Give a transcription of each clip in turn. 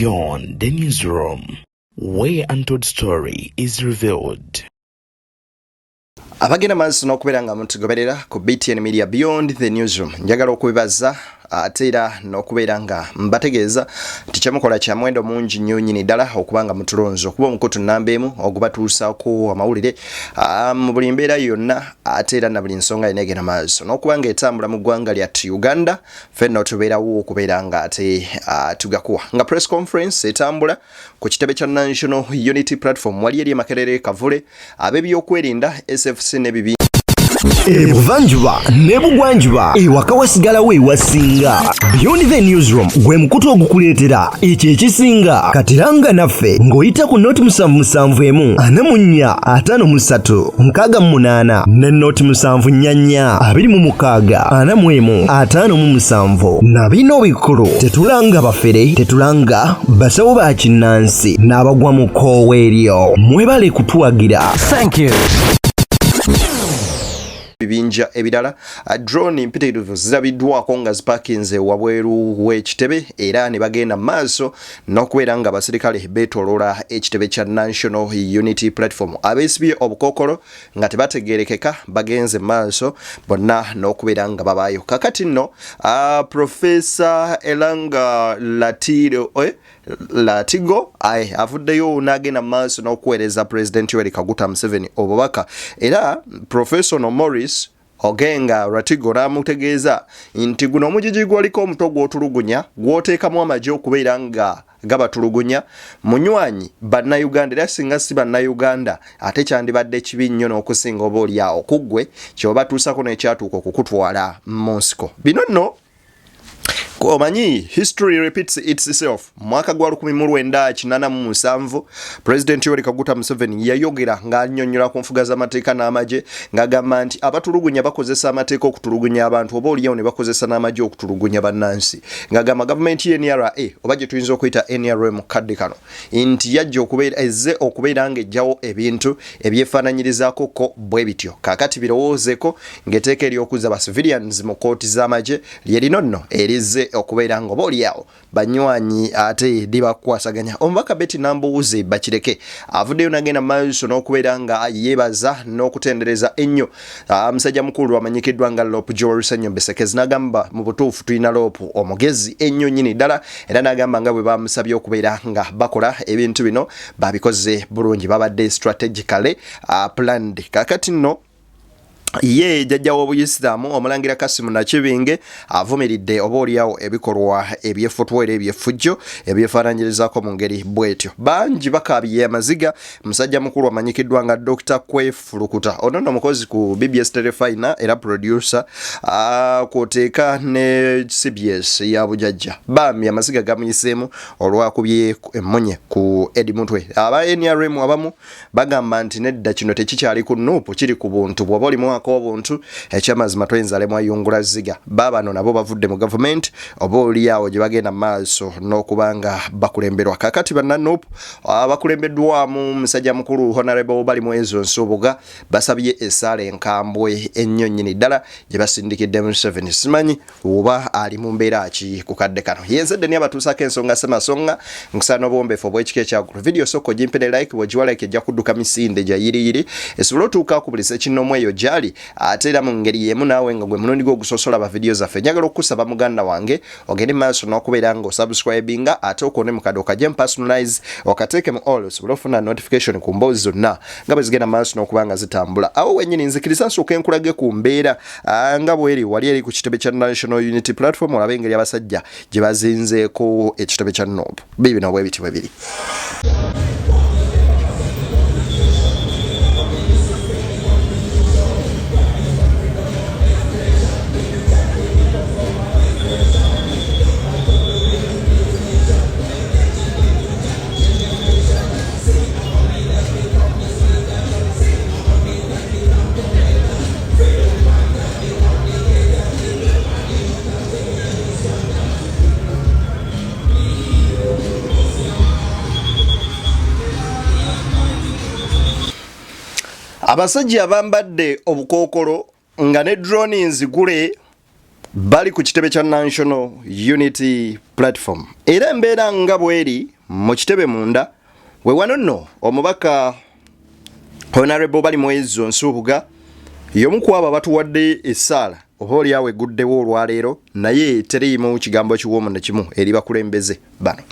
Beyond the newsroom, where untold story is revealed. Abagenda maaso n'okubeera nga mutugoberera ku BTN Media Beyond the Newsroom. Njagala okubibaza ate era n'okubeera nga mbategeeza nti kyemukola kya muwendo mungi nnyo nnyini ddala okubanga mutulonzo okuba omukutu nnamba emu ogubatuusaako amawulire mu buli mbeera yonna ate era na buli nsonga yonna egenda maaso n'okubanga etambula mu ggwanga lyattu Uganda ffenna tubeerawo okubeera nga ate tugakuwa nga press conference etambula ku kitebe kya National Unity Platform wali eri Makerere Kavule ab'ebyokwerinda SFC n'ebibi Ebuvanjuba nebugwanjuba ewaka wasigalawo ewasinga. Beyond the Newsroom gwe mukutu ogukuleetera ekyo ekisinga katiranga naffe ng'oyita ku noti 771 44 53 ne noti 744 26 45 na bino bikulu tetulanga bafere tetulanga basawo ba kinnansi n'abagwa mu koowe eryo mwebale kutuwagira. Thank you. Bibinja ebirala drone mpitirivu zirabiddwako nga zipakinze wabweru w'ekitebe era ne bagenda maaso n'okubeera nga abasirikale beetoloola ekitebe kya National Unity Platform abeesibye obukokolo nga tebategeerekeka bagenze maaso bonna n'okubeera nga babaayo. Kakati nno Professor Elanga Latigo avuddeyo n'agenda maaso n'okuweereza President Yoweri Kaguta Museveni obubaka era Professor Morris Ogenga Ratigo n'amutegeeza nti guno omujiji gwaliko omutwe gw'otulugunya gw'oteekamu amagye okubeera nga gabatulugunya munywanyi bannayuganda era singa si bannayuganda ate kyandibadde kibi nnyo n'okusinga oba oli awo ku ggwe ky'obatuusako n'ekyatuuka okukutwala mu nsiko. Bino nno omanyi history repeats itself. Mwaka gwa 1987 President Yoweri Kaguta Museveni yayogera ng'annyonnyola ku nfuga z'amateeka n'amagye ng'agamba nti abatulugunya bakozesa amateeka okutulugunya abantu oba oliyawo ne bakozesa n'amagye okutulugunya bannansi ng'agamba gavumenti y'NRA oba gye tuyinza okuyita NRM kadde kano nti yajja okubeera ng'ejjawo ebintu ebyefaananyirizaako ko bwe bityo. Kaakati birowoozeeko ng'eteeka ery'okuzza ba civilians mu kooti z'amagye lye lino nno erize okubeera nga oba oliawo banywanyi ate libakwasaganya. Omubaka Betty Nambuuze Bakireke avuddeyo n'agenda maaso n'okubeera nga yeebaza n'okutendereza ennyo musajja mukulu amanyikiddwa nga Lopu Joel Bessekezi n'agamba mu butuufu tulina Lopu omugezi ennyo nnyini ddala era n'agamba nga bwe bamusabye okubeera nga bakola ebintu bino babikoze bulungi babadde strategically planned. Kakati nno ye jajja w'obuyisiraamu omulangira Kasimu Nakibinge avumiridde oba oliawo ebikolwa ebyefutwere ebyefujjo ebyefaananyirizaako mu ngeri bwetyo. Bangi bakaabiye amaziga musajja mukulu amanyikiddwa nga Dr. Kwefulukuta ono nno mukozi ku BBS Telefina era producer kwoteeka ne CBS ya bujajja bambi amaziga gamuyiseemu olwakubye emmunye ku Edi Mutwe. Aba NRM abamu bagamba nti nedda kino tekikyali ku nuupu kiri ku buntu bw'oba olimu obuntu ekyamazima toyinzalemu ayungula ziga babano nabo bavudde mu government oba oliawo gye bagenda maaso n'okubanga bakulemberwa. Kakati bannanupu abakulembeddwamu musajja mukulu Honorable bali mu ezo nsubuga basabye essaala enkambwe ennyo nnyini ddala gye basindikidde mu 7 simanyi oba ali mu mbeera ki ku kadde kano yenzedde ni abatuusako ensonga semasonga nkusaana obwombeefu obw'ekika ekyagulu video soko gimpene like bwegiwa like ejja kudduka misinde gya yiriyiri esobola otuuka kubulisa kinnomu eyo gyali ate era mu ngeri yemu naawe nga gwe mulundi gw'ogusosola ba video zaffe njagala okusaba muganda wange ogende maaso n'okubeera nga osubscribinga ate okone mu kado okagye personalize okateeke mu all osobola ofuna notification ku mboozi zonna nga bwe zigenda maaso n'okuba nga zitambula awo wennyini nzikiriza nsooka enkulage ku mbeera nga bweri wali eri ku kitebe kya National Unity Platform olabe engeri abasajja gye bazinzeeko ekitebe kya NOB bibino bwe biti bwe biri. Abasajja abambadde obukookolo nga ne drone nzigule bali ku kitebe kya National Unity Platform. Era embeera nga bweri mu kitebe munda we wano nno omubaka Honorable Bali Mwezo Nsubuga y'omu ku abo abatuwadde essaala oba oli awo eguddewo olwaleero naye teriimu kigambo kiwoomu ne kimu eri bakulembeze bano.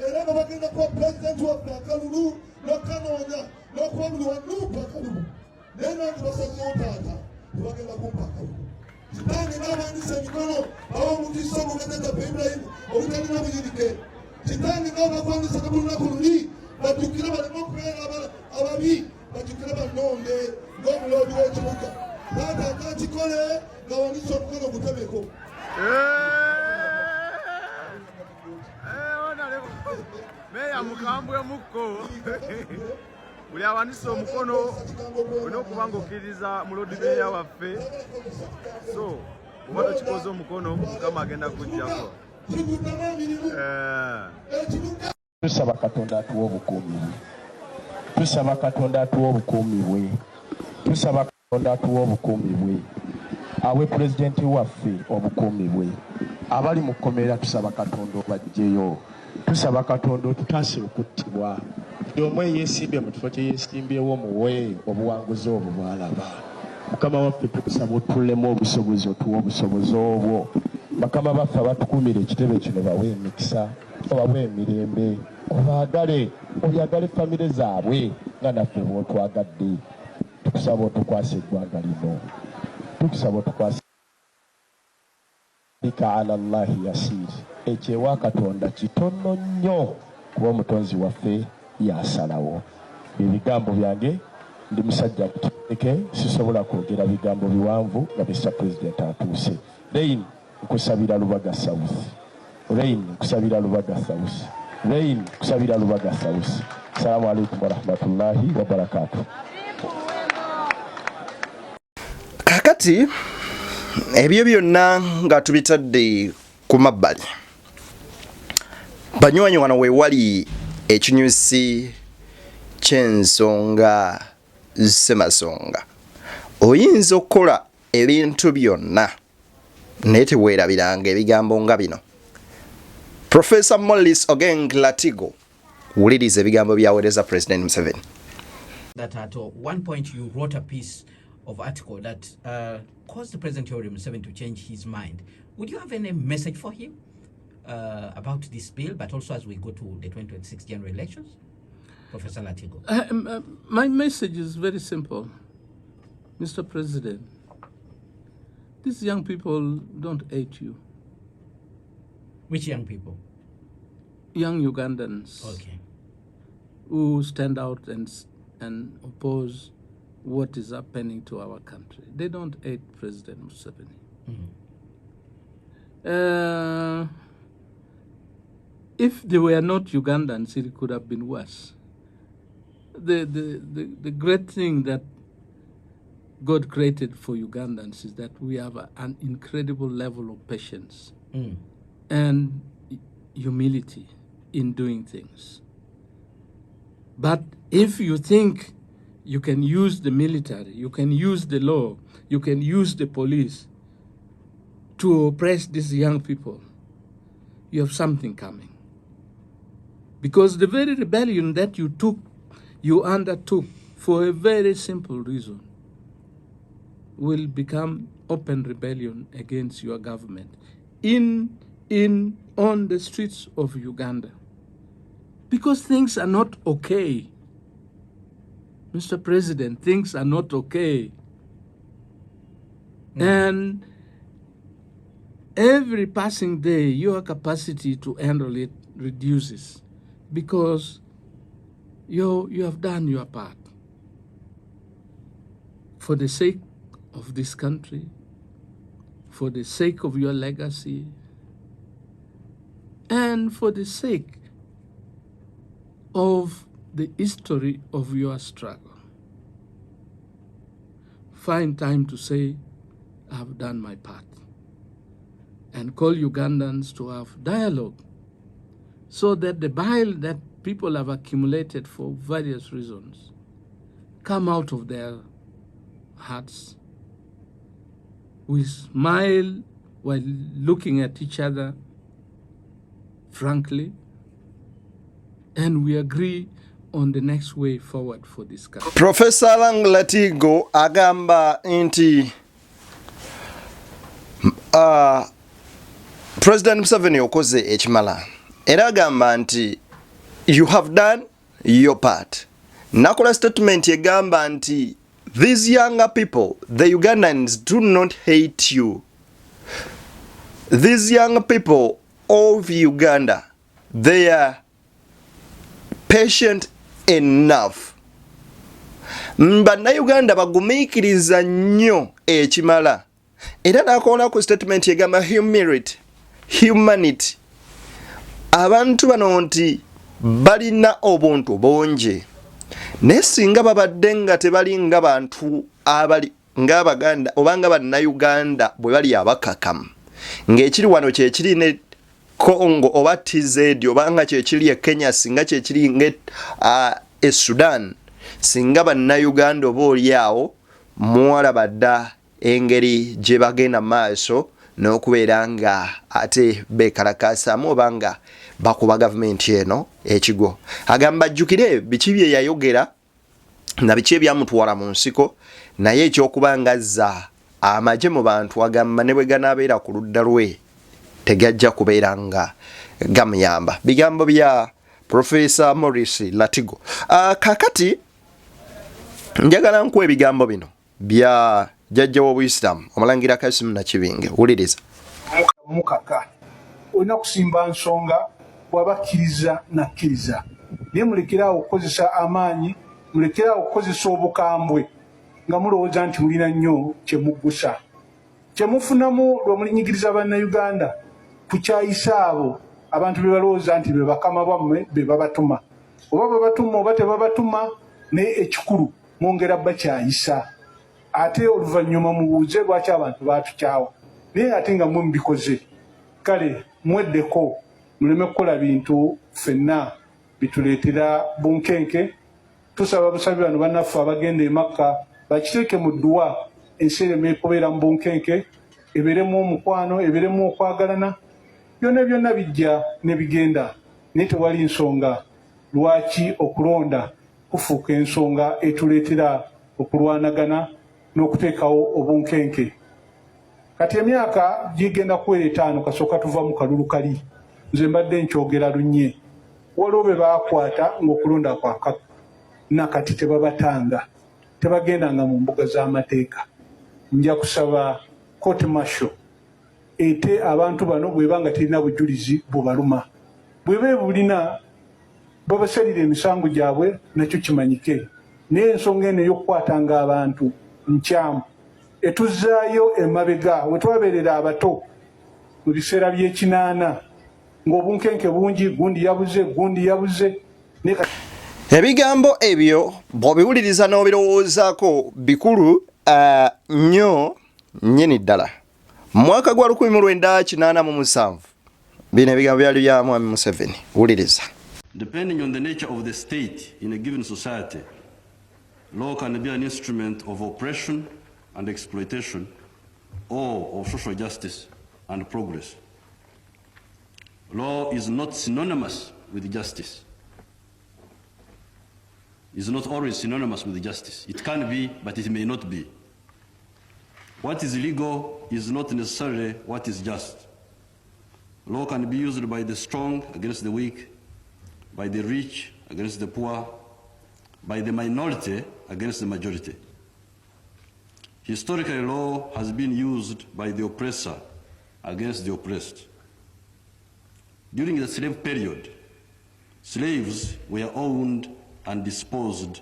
Era nga bagenda kuba pulezidenti waffe akalulu n'okanoonya n'okuba buli wanuupa akalulu naye nange basazeewo taata tebagenda kumpa akalulu. Kitange n'abawanise emikono ab'omukisa omuganda Ibrahim obutalina buyirike. Kitange n'abakwandisa ku lunaku luli bajjukire baleme okubeera ababi bajjukire bannonde ng'omuloodi w'ekibuga. Taata akakikole ng'awanise omukono gutemeko. Meya mukambwe mukko buli awanise omukono olina okkiriza mulodi meya waffe so oba tokikoze omukono mukama agenda kujjako. Tusaba Katonda atuwa obukuumi bwe. Tusaba Katonda atuwa obukuumi bwe. Tusaba Katonda atuwa obukuumi bwe. Awe pulezidenti waffe obukuumi bwe. Abali mu kkomera tusaba Katonda obajjeyo. Tusaba Katonda otutaase okuttibwa. Buli omu yeesimbye mu kifo kye yeesimbyewo muwe obuwanguzi obwo bw'alaba. Mukama waffe tukusaba otullemu obusobozi otuwa obusobozi obwo. Bakama baffe abatukuumira ekitebe kino bawe emikisa obawe emirembe obaagale oyagale famire zaabwe nga naffe bw'otwagadde. Tukusaba otukwasa eggwanga lino. Tukusaba otukwasa bika ala Allahi yasiir. Ekyewa Katonda kitono nnyo kuba omutonzi waffe yasalawo. Ebigambo byange ndi musajja muteeke sisobola kwogera bigambo biwanvu nga Mr. President atuuse. Rain nkusabira Lubaga South. Rain nkusabira Lubaga South. Rain nkusabira Lubaga South. Assalamu alaikum warahmatullahi wabarakatuh. Kakati ebyo byonna nga tubitadde ku mabbali. Banywanyi wano we wali ekinyusi ky'ensonga Ssemasonga. Oyinza okukola ebintu byonna naye teweerabiranga ebigambo nga bino. Professor Morris Ogenglatigo wuliriza ebigambo byaweereza President Museveni. That at one point you wrote a piece of article that caused the President Yoweri Museveni to change his mind. Would you have any message for him about this bill, but also as we go to the 2026 general elections? Professor Latigo. My message is very simple. Mr. President, these young people don't hate you. Which young people? Young Ugandans. Okay. Who stand out and oppose what is happening to our country. They don't hate President Museveni. Mm-hmm. If they were not Ugandans, it could have been worse. The great thing that God created for Ugandans is that we have an incredible level of patience and humility in doing things. But if you think you can use the military, you can use the law, you can use the police to oppress these young people, you have something coming. Because the very rebellion that you undertook for a very simple reason will become open rebellion against your government on the streets of Uganda. Because things are not okay. Mr. President, things are not okay. And every passing day, your capacity to handle it reduces because you have done your part. For the sake of this country, for the sake of your legacy, and for the sake of the history of your struggle. Find time to say, I have done my part. And call Ugandans to have dialogue so that the bile that people have accumulated for various reasons come out of their hearts. We smile while looking at each other frankly and we agree on the next way forward for this country. Professor Latigo agamba inti President Museveni okoze ekimala era agamba nti you have done your part. Nakola statement egamba nti these younger people, the Ugandans, do not hate you. These young people of Uganda, they are patient enough. Bannayuganda bagumikiriza nnyo ekimala. Era nakola ku statement egamba humanity. Abantu bano nti balina obuntu bonje. Nesinga babadde nga tebali nga bantu abali ng'Abaganda obanga bannayuganda bwe bali abakakamu. Ng'ekiri wano kyekiri ne Congo oba TZ obanga kyekiri e Kenya singa kyekiri nge e Sudan singa bannayuganda oba oli awo mwalabadda engeri gye bagenda maaso n'okubeera nga ate beekalakaasamu obanga bakuba gavumenti eno ekigo. Agamba jjukire biki bye yayogera na biki ebyamutwala mu nsiko naye eky'okubanga azza amagye mu bantu agamba ne bwe ganaabeera ku ludda lwe tegajja kubeera nga gamuyamba. Bigambo bya Professor Morris Latigo. Kakati njagala nkuwa ebigambo bino bya jjajja w'Obuyisiraamu Omulangira Kasimu Nakibinge. Wuliriza. Mukaka olina kusimba nsonga bw'abakkiriza nakkiriza naye mulekerawo okukozesa amaanyi, mulekerawo okukozesa obukambwe nga mulowooza nti mulina nnyo kyemuggusa. Kyemufunamu lwe mulinyigiriza bannayuganda kukyayisa abo abantu be balowooza nti be bakama bammwe be babatuma. Oba babatuma oba tebabatuma naye ekikulu mwongera bakyayisa. Ate oluvannyuma mubuuze lwaki abantu batukyawa. Naye ate nga mwe mubikoze. Kale mweddeko muleme kukola bintu ffenna bituleetera bunkenke. Tusaba busabi bano bannaffe abagenda e Makka bakiteeke mu dduwa ensi ereme kubeera mu bunkenke, ebeeremu omukwano, ebeeremu okwagalana. Byonna bijja ne bigenda naye tewali nsonga lwaki okulonda kufuuka ensonga etuleetera okulwanagana n'okuteekawo obunkenke. Kati emyaka gigenda kuwera 5 kasooka tuva mu kalulu kali. Nze mbadde nkyogera lunye. Waliwo be baakwata ng'okulonda kwakaka. Nakati tebabatanga. Tebagendanga mu mbuga z'amateeka. Nja kusaba court martial ete abantu bano bwebanga terina bujulizi bubaluma. Bwebe bulina babasalira emisango gyabwe nakyo kimanyike. Naye ensonga eno y'okukwatanga abantu nkyamu etuzaayo emabega we twabeerera abato mu biseera by'ekinaana ng'obunkenke bungi gundi yabuze. Ebigambo ebyo bw'obiwuliriza n'obirowoozaako bikulu nnyo nnyini ddala. Mwaka gwa 1987 bino ebigambo byali bya Mwami Museveni. Wuliriza. Depending on the nature of the state in a given society, law can be an instrument of oppression and exploitation or of social justice and progress. Law is not synonymous with justice. Is not always synonymous with justice. It can be, but it may not be. What is legal is not necessarily what is just. Law can be used by the strong against the weak, by the rich against the poor, by the minority against the majority. Historically, law has been used by the oppressor against the oppressed. During the slave period, slaves were owned and disposed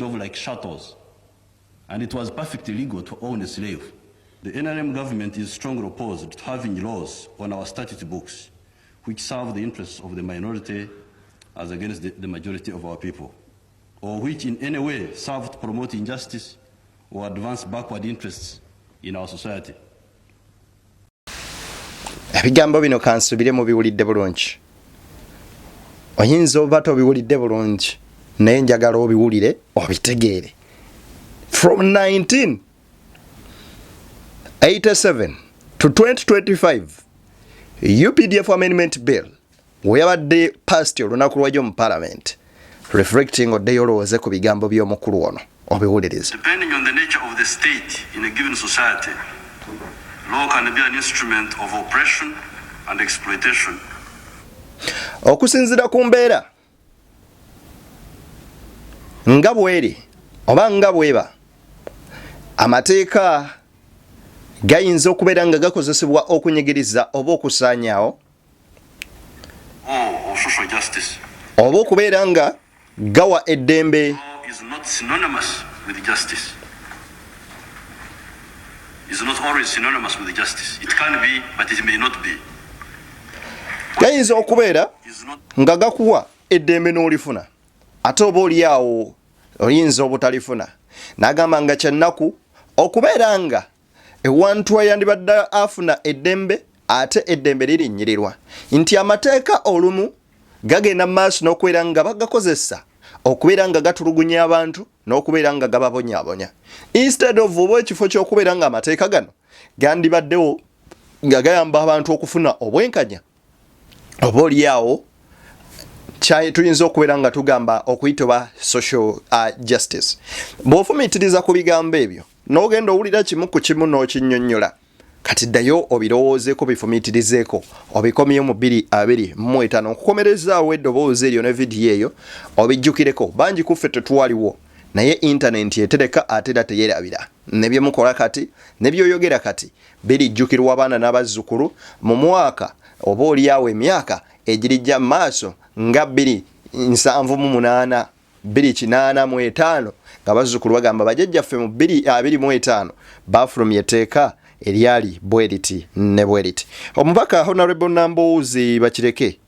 of like chattels, and it was perfectly legal to own a slave. The NRM government is strongly opposed to having laws on our statute books which serve the interests of the minority as against the majority of our people, or which in any way serve to promote injustice or advance backward interests in our society. Ebigambo bino kansubire mu biwulidde bulungi. Oyinza oba tobiwulidde bulungi naye njagala obiwulire obitegeere. From 1987 to 2025, UPDF Amendment Bill weyabadde past olunaku lwajjo mu parliament reflecting oddeyo olowooze ku bigambo by'omukulu ono obiwuliriza. Depending on the nature of the state in a given society, law can be an instrument of oppression and exploitation. Okusinziira ku mbeera nga bweri oba nga bweba amateeka gayinza okubeera nga gakozesebwa okunyigiriza oba okusaanyaawo social justice. Oba okubeera nga gawa eddembe Is not synonymous with justice. Is not always synonymous with justice. It can be, but it may not be. Gayinza okubeera nga gakuwa eddembe n'olifuna ate oba oliawo oyinza obutalifuna. N'agamba nga kyennaku okubeera nga ewantu ayandibadde afuna eddembe ate eddembe lirinnyirirwa nti amateeka olumu gagenda mu maaso n'okubeera nga bagakozesa okubeera nga gatulugunya abantu n'okubeera nga gababonyaabonya instead of oba ekifo ky'okubeera nga amateeka gano gandibaddewo nga gayamba abantu okufuna obwenkanya oba oliawo tuyinza okubeera nga tugamba okuyitibwa social justice. Bw'ofumiitiriza ku bigambo ebyo n'ogenda owulira kimu ku kimu n'okinnyonnyola kati ddayo obirowoozeeko bifumiitirizeeko obikomye mu 2025 okukomerezaawo eddoboozi eryo ne vidiyo eyo obijjukireko bangi kuffe tetwaliwo naye intaneti etereka ate era teyerabira ne bye mukola kati ne byoyogera kati birijjukirwa abaana n'abazzukulu mu mwaka oba oliawo emyaka egirijja mu maaso nga 2078 2085 nga bazzukulu bagamba bajjajjaffe mu 2025 bafulumya etteeka eryali bweriti ne bweriti. Omubaka Honorable Muhoozi bakireke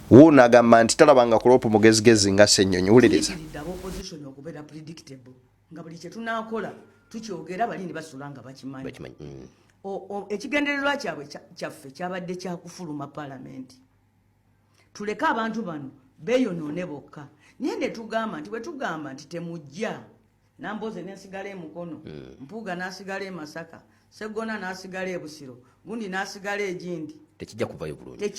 Wuno agamba nti talabanga kulopa mugezigezi nga Ssenyonyi. Wuliriza. Opposition okubeera predictable nga buli kye tunaakola tukyogera bali ne basula nga bakimanyi. Ekigendererwa kyaffe kyabadde kyakufuluma parliament. Tuleke abantu bano beeyonoone bokka. Naye ne tugamba nti bwe tugamba nti temujja Namboze n'asigala emukono, Mpuuga n'asigala e Masaka, Segona n'asigala e Busiro, gundi n'asigala egindi. Tekijja kuvaayo bulungi.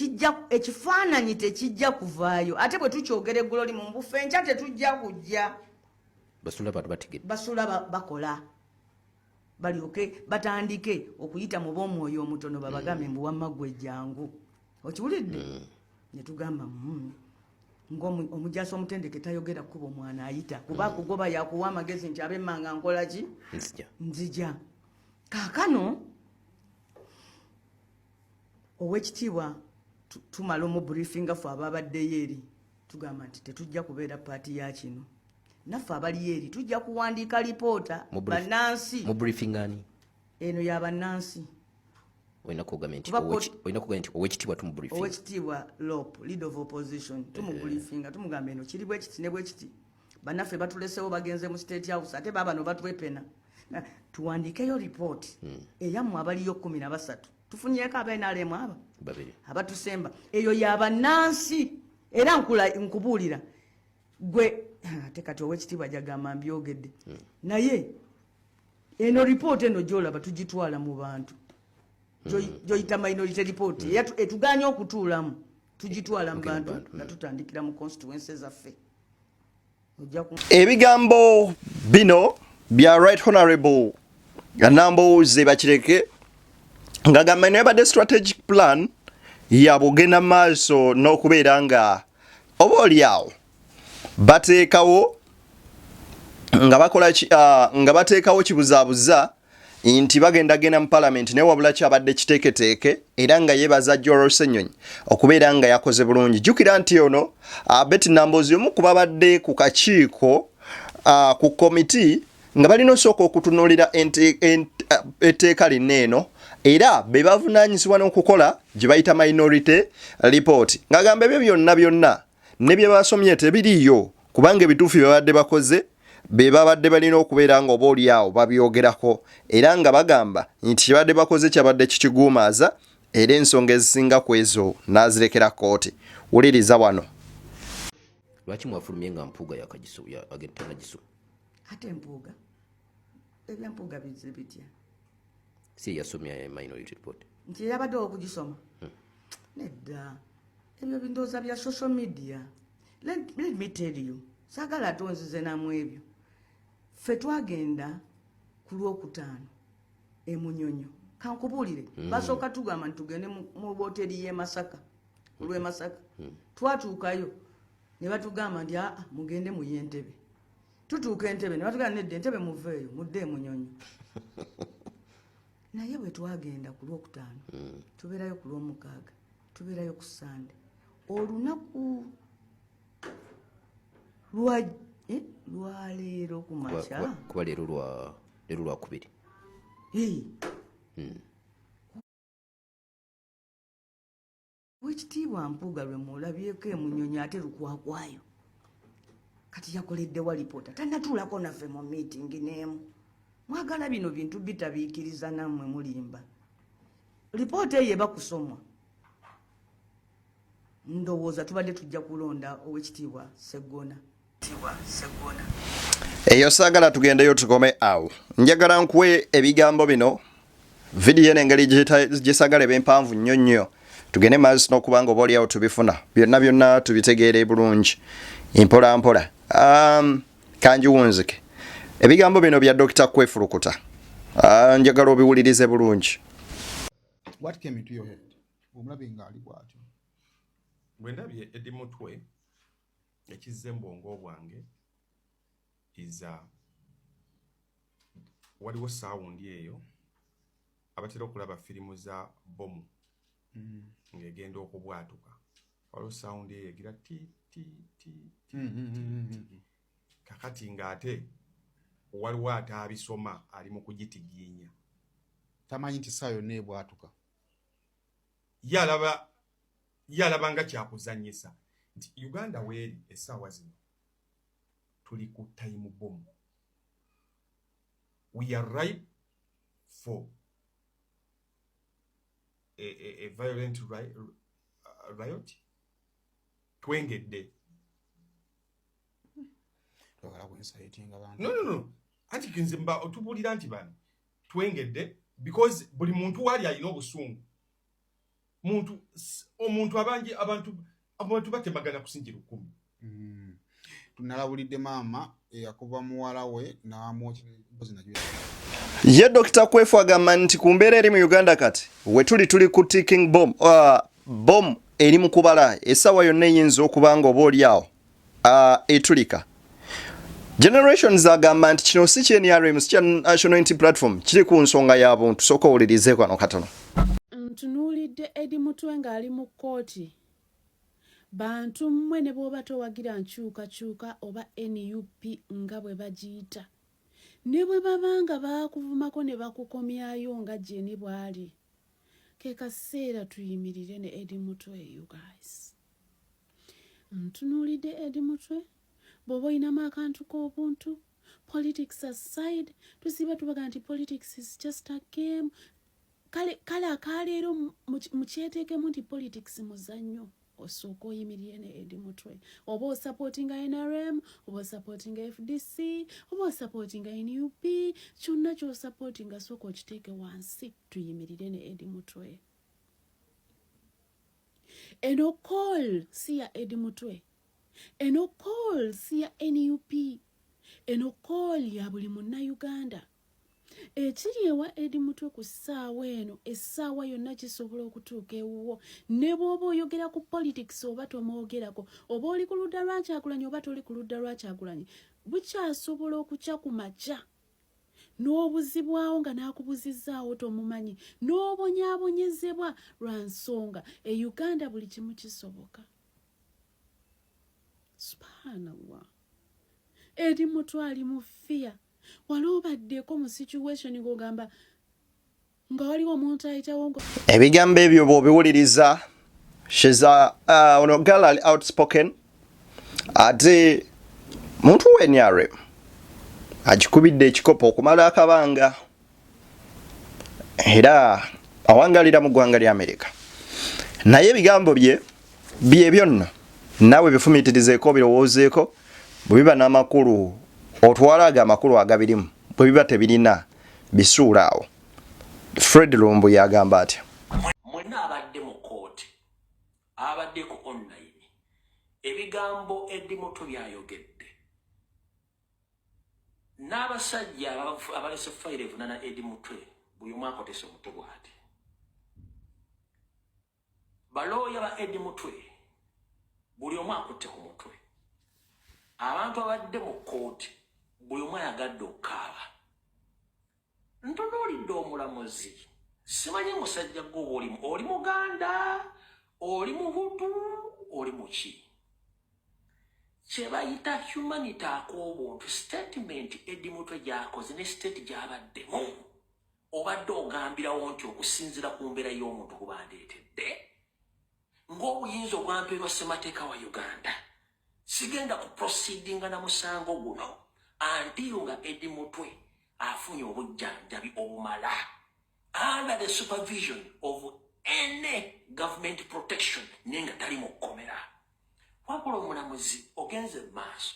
Ekifaananyi tekijja kuvaayo. Ate bwe tukyogera eggulu li mu mbufu enkya tetujja kujja. Basula abantu bategedde. Basula bakola. Balyoke batandike okuyita mu b'omwoyo omutono babagambe mbu wamma ggwe ejjangu. Okiwulidde? Ne tugamba omujjaso omutendeke tayogera kubo mwana ayita kuba kugoba yakuwa amagezi nti abemmanga nkola ki nzija kaakano owekitiibwa tumala mu briefing afu ababaddeyo eri tugamba nti tetujja kubeera paati ya kino naffe abali eri tujja kuwandiika lipoota bannansi mu briefing ani eno y'abannansi oyina kugamba nti owekitiibwa tumubriefing owekitiibwa lop lead of opposition tumubriefinga tumugamba eno kiri bwekiti ne bwekiti bannaffe batulesewo bagenze mu state house ate baabano batwepena tuwandiikeyo report eyammwe abaliyo 13 tufunyeeko abenaalemu aba abatusemba eyo y'abannansi era nkubuulira gwe ate kati owekitiibwa jagamba mbyogedde naye eno report eno gyolaba tugitwala mu bantu joyita minority report etuganya okutuulamu tugitwala mu bantu nga tutandikira mu constituency zaffe. Ebigambo bino bya Right Honorable Muhoozi bakireke nga gamba nebadde strategic plan ya bugenda maaso n'okubeera nga oba oliawo bateekawo nga bakola nga bateekawo kibuzaabuza nti bagenda mu parliament ne wabula kyabadde kiteeketeeke era nga yeebaza Joel Ssenyonyi okubeera nga yakoze bulungi. Jjukira nti ono Betty Namboozi omu ku babadde ku kakiiko ku komiti nga balina osooka okutunuulira etteeka linneeno era be bavunaanyizibwa n'okukola gye bayita minority report ng'agamba ebyo byonna ne bye basomye tebiriiyo kubanga ebituufu bye babadde bakoze be babadde balina okubeera nga oba oliawo babyogerako era nga bagamba nti kyabadde bakoze kyabadde kikiguumaaza era ensonga ezisinga ku ezo n'azirekera kooti. Wuliriza wano. Lwaki mwafulumye nga Mpuuga agenda nagiso? Ate Mpuuga ebya Mpuuga bize bitya? Si yasomya minority report. Nti yabadde okugisoma. Nedda. ebyo bindoza bya social media. Let me tell you, sagala tonzize namwe ebyo. Ffe twagenda ku Lwokutaano e Munyonyo. Kankubulire basooka tugamba ntugende mu hoteli y'e Masaka. Olw'e Masaka. Twatuukayo ne batugamba nti mugende mu Yentebe. Tutuuka Entebe ne batugamba nedde Entebe muveeyo mudde e Munyonyo. Naye bwe twagenda ku Lwokutaano tubeerayo ku Lwomukaaga tubeerayo ku Sande. Olunaku lwaleero ku makya kuba leero lwakubiri. Wekitiibwa Mpuuga lwe mulabyeko e Munyonyo ate lukwakwayo kati yakoledde wa lipoota tannatuulako naffe mu meeting n'emu. Mwagala bino bintu bitabiikiriza nammwe mulimba. Lipoota eyo eba kusomwa. Ndowooza tubadde tujja kulonda Owekitiibwa Sseggona. Eyo saagala tugendeyo tukome awo. Njagala nkuwe ebigambo bino vidiyo n'engeri gye b'empanvu nnyo nnyo. Tugende maaso n'okubanga oba oliawo tubifuna. Byonna tubitegeere bulungi. Mpola. Kanjiwunzike. Ebigambo bino bya Dr. Kwefulukuta. Njagala obiwulirize bulungi. What came into your head? Omulabe ngali bwatyo. Bwe ndabye Eddie Mutwe ekizze mu bwongo bwange waliwo saawundi eyo abatera okulaba firimu za bomu ng'egenda okubwatuka. Waliwo saawundi eyo egira ti. Kakati ng'ate waliwo ate abisoma ali mu kugitigiinya. Tamanyi nti saa yonna ebwatuka. Yalaba nga kyakuzannyisa nti Uganda weeri essaawa zino tuli ku time bomb. We are ripe for a violent riot. Twengedde. No. Ati kinzimba otubulira nti twengedde because buli muntu wali alina obusungu. Omuntu abantu batemagana kusinjira 10. Tunalabulidde maama yakuba muwala we n'amwokyeza na Ye Dr. Kwefu agamba nti ku mbeera eri mu Uganda kati we tuli ku ticking bomb. Bomb eri mu kubala essaawa yonna eyinza okuba nga oba oliawo etulika. Generations agamba nti kino si kya NRM si kya National Unity Platform kiri ku nsonga y'abuntu. Sooka owulirize kano katono. Ntunuulidde Eddie Mutwe ng'ali mu kkooti. Bantu mmwe ne bw'oba towagira nkyukakyuka oba NUP nga bwe bagiyita. Ne bwe babanga baakuvumako ne bakukomyayo nga Jeni bw'ali. Ke kaseera tuyimirire ne Eddie Mutwe, you guys. Ntunuulidde Eddie Mutwe bw'oba oyinamu akantu k'obuntu. Politics aside, tusiba tubaga nti politics is just a game. Kale akaleero mukyeteekemu nti politics muzannyo. Osooka oyimirire ne Eddie Mutwe. Oba osupportinga NRM, oba osupportinga FDC, oba osupportinga NUP, kyonna ky'osupportinga sooka okiteeke wansi tuyimirire ne Eddie Mutwe. Eno call si ya Eddie Mutwe. Eno call si ya NUP. Eno call ya buli Munnayuganda. Ekiri ewa Eddie Mutwe ku ssaawa eno essaawa yonna kisobola okutuuka ewuwo. Ne bw'oba oyogera ku politics oba tomwogerako, oba oli ku ludda lwa Kyagulanyi oba toli ku ludda lwa Kyagulanyi, bukyasobola okukya ku makya n'obuzibwawo nga n'akubuzizaawo tomumanyi, n'obonyaabonyezebwa lwa nsonga e Uganda buli kimu kisoboka. Subhanallah. Eddie Mutwe ali mu fear. Walobaddeko mu situation ng'ogamba nga waliwo omuntu ayitawo ngo ebigambo ebyo bw'obiwuliriza she's ono girl ali outspoken ate muntu w'enyare agikubidde ekikopo okumala akabanga era awangalira mu ggwanga lya Amerika. Naye ebigambo bye byonna naawe bifumiitirizeeko birowoozeeko bwe biba n'amakulu otwalaga amakulu agabirimu bwe biba tebirina bisuula awo. Fred Lumbu yagamba atya. Mwenna abadde mu kooti abaddeko ebigambo Eddie Mutwe byayogedde n'abasajja abalese fayiro evunana Eddie Mutwe buli omu akotese omutwe bw'ati balooya ba Eddie Mutwe buli omu akutte ku mutwe abantu abadde mu kkooti buli omu ayagadde okukaaba ntunuulidde omulamuzi simanyi musajja gwe oli Muganda oli Muhutu oli muki kye bayita humanity ak'obuntu statement Eddie Mutwe gy'akoze ne state gy'abaddemu obadde ogambirawo nti okusinziira ku mbeera y'omuntu kubandeetedde ng'obuyinza obwampeerwa ssemateeka wa Uganda sigenda ku proceedinga na musango guno antiyo nga Eddie Mutwe afunye obujjanjabi obumala under the supervision of any government protection nenga tali mu kkomera wabula omulamuzi ogenze maaso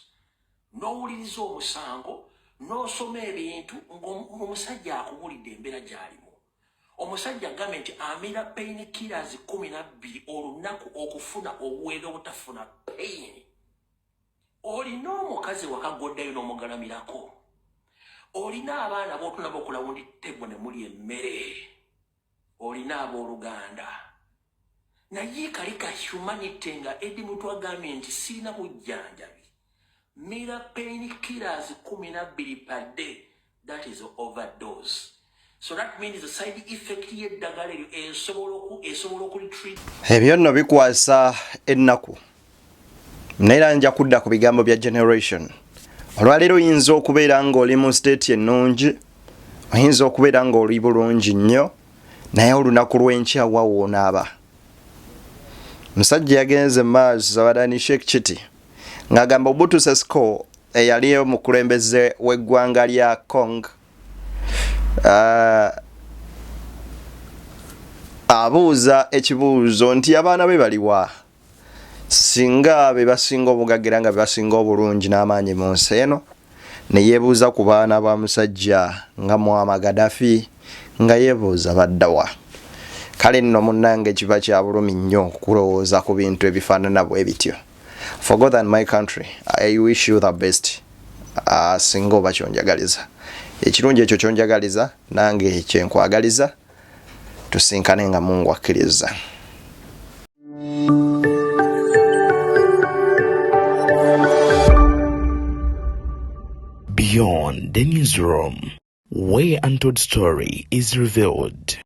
n'owuliriza omusango n'osoma ebintu ng'omusajja akubulidde embeera gy'alimu omusajja agambye nti amira pain killers 12 olunaku okufuna obuweerero obutafuna pain olina omukazi wakagoddayo n'omugalamirako olina abaana b'otunaba okulawundi tebo ne muli emmere olina abooluganda naye kalika humanity nga Eddie Mutwe agambye nti sirina bujjanjabi mira pain killers 12 per day that is overdose so that means the side effect y'eddagala eryo esobola okuretreat ebyo nno bikwasa ennaku naye nja kudda ku bigambo bya generation olwaleero oyinza okubeera ng'oli mu state ennungi oyinza okubeera ng'oli bulungi nnyo naye olunaku lw'enkya wawo onaaba musajja yagenze maaso Zabadani Sheikh Chiti ng'agamba Obutu Sesco eyali omukulembeze w'eggwanga lya Kong abuuza ekibuuzo nti abaana be baliwa singa be basinga obugaggira nga be basinga obulungi n'amaanyi mu nsi eno ne yeebuuza ku baana ba musajja nga Muammar Gaddafi nga yeebuuza baddawa kale nno munnange kiba kya bulumi nnyo okulowooza ku bintu ebifaanana bwe bityo. For God and my country, I wish you the best. Singa oba kyonjagaliza ekirungi ekyo kyonjagaliza nange kyenkwagaliza tusinkane nga Mungu akkiriza. Beyond the newsroom, where untold story is revealed.